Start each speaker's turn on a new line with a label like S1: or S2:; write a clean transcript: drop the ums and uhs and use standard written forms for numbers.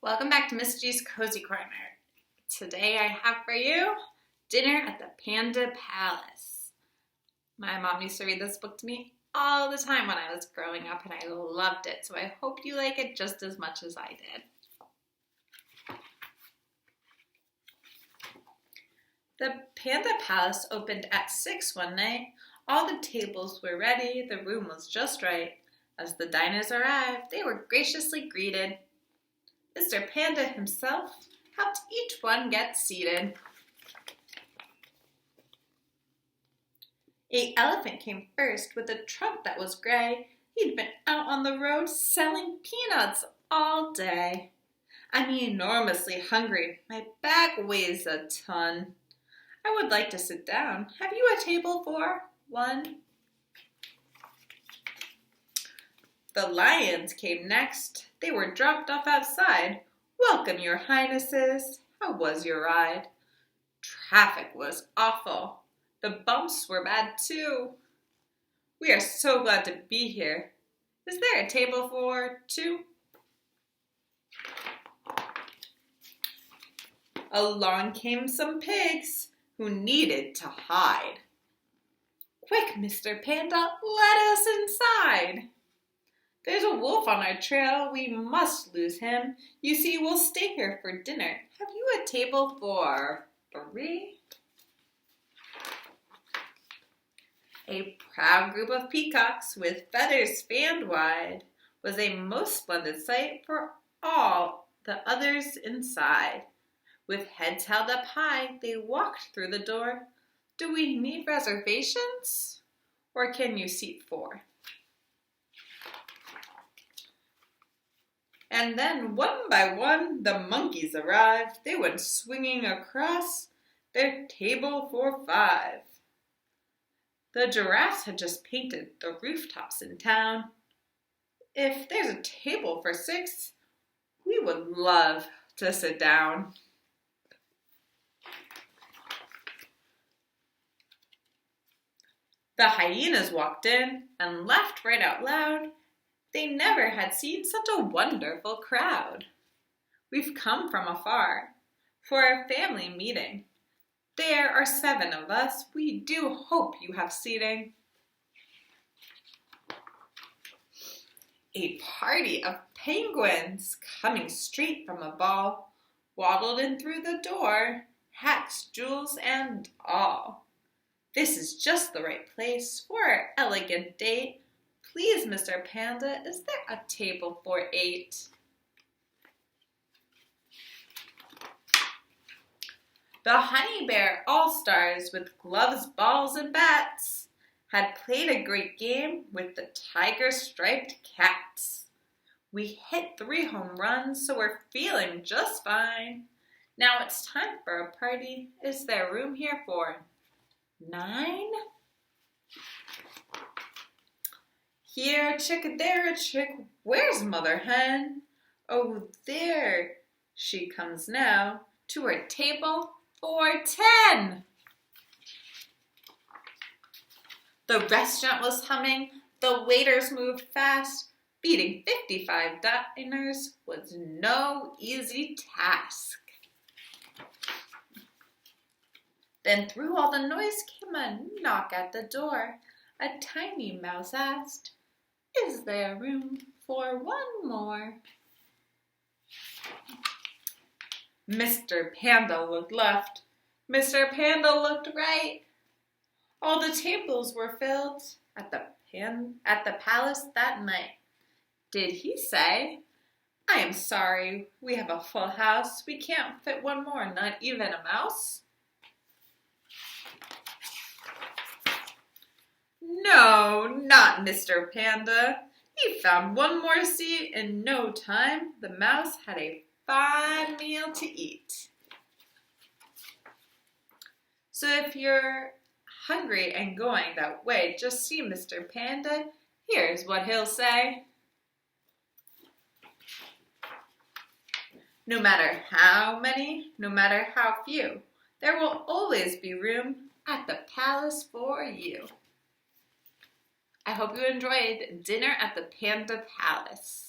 S1: Welcome back to Miss G's Cozy Corner. Today I have for you dinner at the Panda Palace. My mom used to read this book to me all the time when I was growing up and I loved it, so I hope you like it just as much as I did. The Panda Palace opened at 6 one night. All the tables were ready, the room was just right. As the diners arrived, they were graciously greeted. Mr. Panda himself helped each one get seated. An elephant came first with a trunk that was gray. He'd been out on the road selling peanuts all day. I'm enormously hungry. My bag weighs a ton. I would like to sit down. Have you a table for one? The lions came next. They were dropped off outside. Welcome, your highnesses. How was your ride? Traffic was awful. The bumps were bad too. We are so glad to be here. Is there a table for two? Along came some pigs who needed to hide. Quick, Mr. Panda, let us inside. There's a wolf on our trail. We must lose him. You see, we'll stay here for dinner. Have you a table for three? A proud group of peacocks with feathers fanned wide was a most splendid sight for all the others inside. With heads held up high, they walked through the door. Do we need reservations? Or can you seat four? And then, one by one, the monkeys arrived. They went swinging across their table for five. The giraffes had just painted the rooftops in town. If there's a table for six, we would love to sit down. The hyenas walked in and laughed right out loud. They never had seen such a wonderful crowd. We've come from afar for a family meeting. There are 7 of us. We do hope you have seating. A party of penguins coming straight from a ball waddled in through the door, hats, jewels, and all. This is just the right place for our elegant date. Please, Mr. Panda, is there a table for 8? The honey bear all-stars with gloves, balls, and bats had played a great game with the tiger-striped cats. We hit 3 home runs, so we're feeling just fine. Now it's time for a party. Is there room here for 9? Here a chick, there a chick, where's Mother Hen? Oh, there she comes now to her table for 10. The restaurant was humming, the waiters moved fast. Feeding 55 diners was no easy task. Then through all the noise came a knock at the door. A tiny mouse asked, is there room for one more? Mr. Panda looked left. Mr. Panda looked right. All the tables were filled at the palace that night. Did he say, I am sorry, we have a full house. We can't fit one more, not even a mouse? No, not Mr. Panda. He found one more seat in no time. The mouse had a fine meal to eat. So if you're hungry and going that way, just see Mr. Panda. Here's what he'll say. No matter how many, no matter how few, there will always be room at the palace for you. I hope you enjoyed dinner at the Panda Palace.